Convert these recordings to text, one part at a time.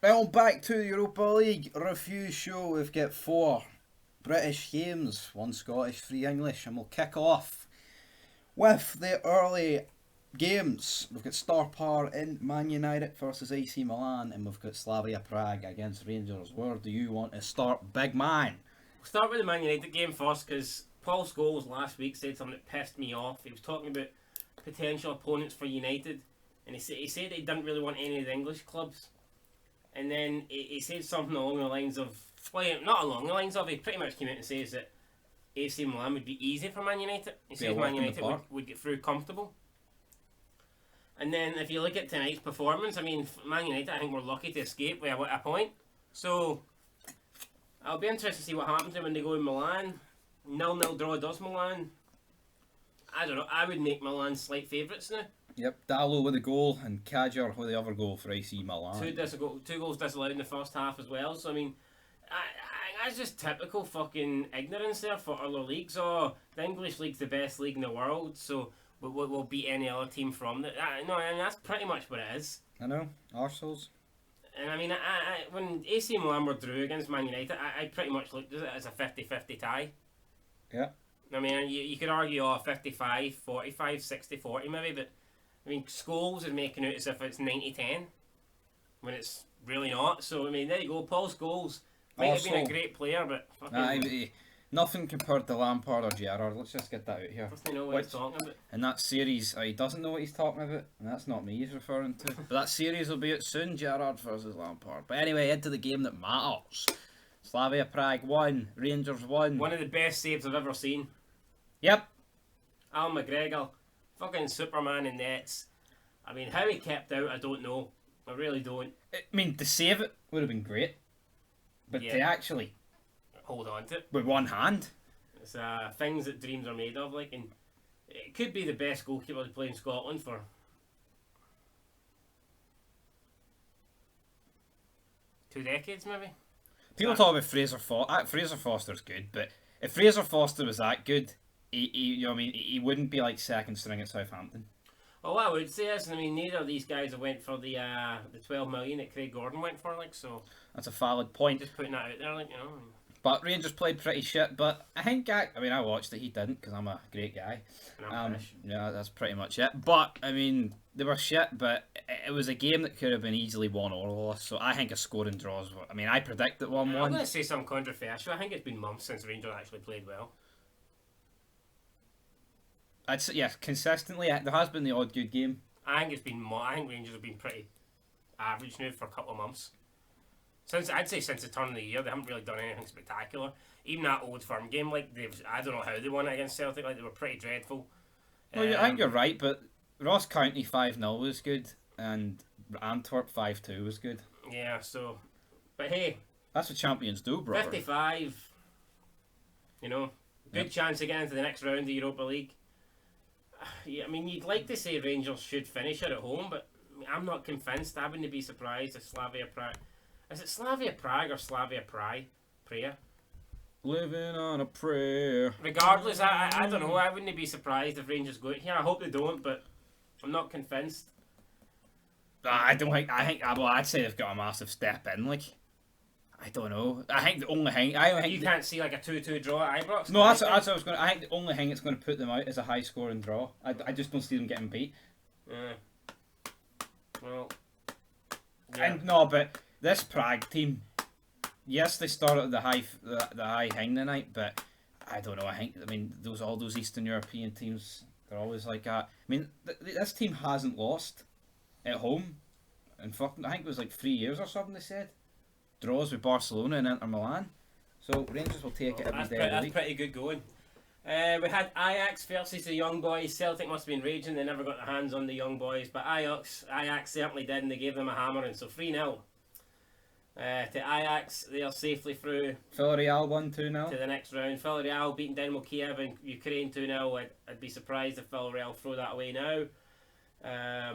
Well, back to the Europa League review show. We've got 4 British games, 1 Scottish, 3 English, and we'll kick off with the early games. We've got Star Power in Man United versus AC Milan, and we've got Slavia Prague against Rangers. Where do you want to start, big man? We'll start with the Man United game first, because Paul Scholes last week said something that pissed me off. He was talking about potential opponents for United, and he said he didn't really want any of the English clubs. And then he said something along the lines of, well, not along the lines of, he pretty much came out and says that AC Milan would be easy for Man United. He says Man United would get through comfortable. And then if you look at tonight's performance, I mean, Man United, I think we're lucky to escape with a point. So I'll be interested to see what happens when they go in Milan. 0-0 draw does Milan. I don't know, I would make Milan slight favourites now. Yep, Dallo with a goal and Kajar with the other goal for AC Milan. Two goals disallowed in the first half as well. So I mean, that's just typical fucking ignorance there for other leagues. Oh, the English league's the best league in the world, so we'll beat any other team from that. No, I mean, that's pretty much what it is. I know, arseholes. And I mean, when AC Milan were drew against Man United, I pretty much looked at it as a 50-50 tie. Yeah. I mean, you could argue 55, 45, 60, 40 maybe, but I mean, Scholes is making it as if it's 90-10 when it's really not. So, I mean, there you go. Paul Scholes might have been a great player, but fucking... nothing compared to Lampard or Gerrard. Let's just get that out here. Doesn't know what he's talking about. In that series, he doesn't know what he's talking about, and that's not me he's referring to. But that series will be out soon, Gerrard versus Lampard. But anyway, into the game that matters. Slavia Prague 1, Rangers 1. One of the best saves I've ever seen. Yep. Al McGregor. Fucking Superman in nets. I mean, how he kept out, I don't know. I really don't. I mean, to save it would have been great. But to actually... hold on to it. With one hand. It's things that dreams are made of, like, and it could be the best goalkeeper to play in Scotland for 2 decades, maybe. People talk about Fraser Foster. Fraser Foster's good, but if Fraser Foster was that good, he wouldn't be like second string at Southampton. Well, what I would say is, I mean, neither of these guys have went for the 12 million that Craig Gordon went for, like, so. That's a valid point. Just putting that out there, like, you know. But Rangers played pretty shit, but I think I watched it, he didn't, because I'm a great guy. Yeah, that's pretty much it. But, I mean, they were shit, but it was a game that could have been easily won or lost, so I think a scoring draws. I mean, I predicted 1-1. I'm going to say something controversial. I think it's been months since Rangers actually played well. Consistently, there has been the odd good game. I think Rangers have been pretty average now for a couple of months. I'd say since the turn of the year, they haven't really done anything spectacular. Even that Old Firm game, like I don't know how they won it against Celtic. Like they were pretty dreadful. Well, I think you're right, but Ross County 5-0 was good, and Antwerp 5-2 was good. Yeah. So, but hey, that's what champions do, bro. 55. You know, good chance to get into the next round of the Europa League. Yeah, I mean, you'd like to say Rangers should finish it at home, but I'm not convinced. I wouldn't be surprised if Slavia Prague. Is it Slavia Prague or Slavia Prague? Prayer? Living on a prayer. Regardless, I don't know. I wouldn't be surprised if Rangers go out here. I hope they don't, but I'm not convinced. I think. Well, I'd say they've got a massive step in. Like, I don't know. I think the only thing you can't see like a 2-2 draw at Ibrox. No, that's what I was going. I think the only thing that's going to put them out is a high scoring draw. I just don't see them getting beat. Well. Yeah. And no, but this Prague team, yes, they started the high hang tonight, but I don't know. I mean, all those Eastern European teams, they're always like that. I mean, this team hasn't lost at home, and I think it was like 3 years or something. They said draws with Barcelona and Inter Milan, so Rangers will take it every day. That's pretty good going. We had Ajax versus the Young Boys. Celtic must have been raging. They never got their hands on the Young Boys, but Ajax certainly did, and they gave them a hammering. So 3-0 to Ajax. They are safely through. Villarreal 1-2-0 to the next round. Villarreal beating Dynamo Kiev in Ukraine 2-0. I'd be surprised if Villarreal throw that away now.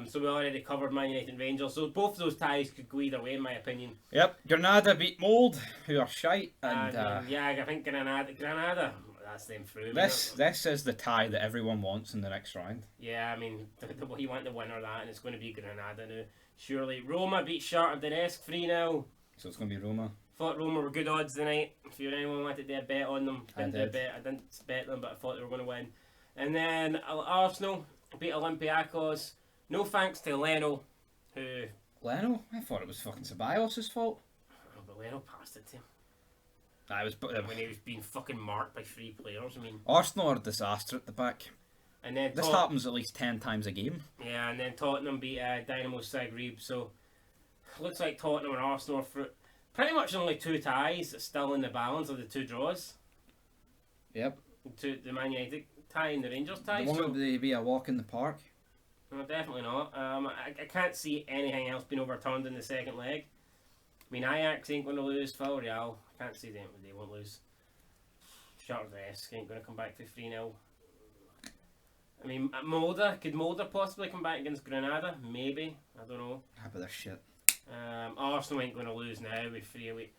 So we already covered Man United and Rangers. So both of those ties could go either way, in my opinion. Yep, Granada beat Mold, who are shite. And yeah, I think Granada. That's them through. This is the tie that everyone wants in the next round. Yeah, I mean, we want the winner of that, and it's going to be Granada now. Surely. Roma beat Shakhtar Donetsk 3-0. So it's going to be Roma. Thought Roma were good odds tonight. If anyone wanted to do a bet on them, I did. I didn't bet them, but I thought they were going to win. And then Arsenal beat Olympiacos. No thanks to Leno, who... Leno? I thought it was fucking Ceballos' fault. Oh, but Leno passed it to him. I was. When he was being fucking marked by 3 players, I mean... Arsenal are a disaster at the back. And then This happens at least 10 times a game. Yeah, and then Tottenham beat Dynamo Zagreb, so... Looks like Tottenham and Arsenal are for pretty much only 2 ties still in the balance of the 2 draws. Yep. The Man United tie and the Rangers tie. Won't they be a walk in the park? No, definitely not. I can't see anything else being overturned in the second leg. I mean, Ajax ain't going to lose. Villarreal, I can't see them. They won't lose. Shakhtar Donetsk ain't going to come back to 3-0. I mean, could Mulder possibly come back against Granada? Maybe. I don't know. How about this shit? Arsenal ain't going to lose now with 3 away.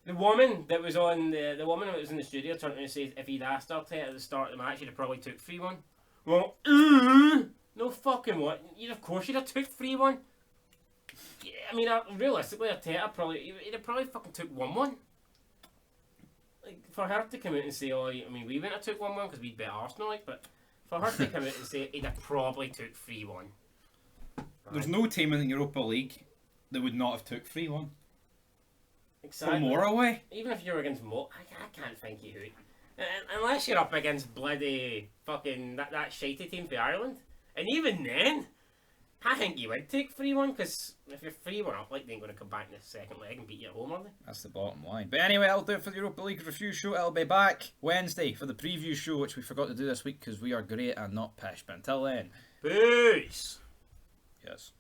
The woman that was on the woman that was in the studio turned around and said if he'd asked Arteta at the start of the match, he'd have probably took 3-1. Well, no fucking what? Of course you'd have took 3-1. Yeah, I mean, realistically, Arteta he'd have probably fucking took 1-1. Like, for her to come out and say, oh, I mean, we wouldn't have took 1-1 because we'd beat Arsenal, like, but for her to come out and say he'd have probably took 3-1. There's no team in the Europa League that would not have took 3-1. Exactly. From more away. Even if you're against I can't think you who. Unless you're up against bloody fucking that shitey team for Ireland. And even then, I think you would take 3-1 because if you're 3-1 up, like, they ain't going to come back in the second leg and beat you at home, are they? That's the bottom line. But anyway, that'll do it for the Europa League review show. I'll be back Wednesday for the preview show, which we forgot to do this week because we are great and not pish. But until then, Peace! yes.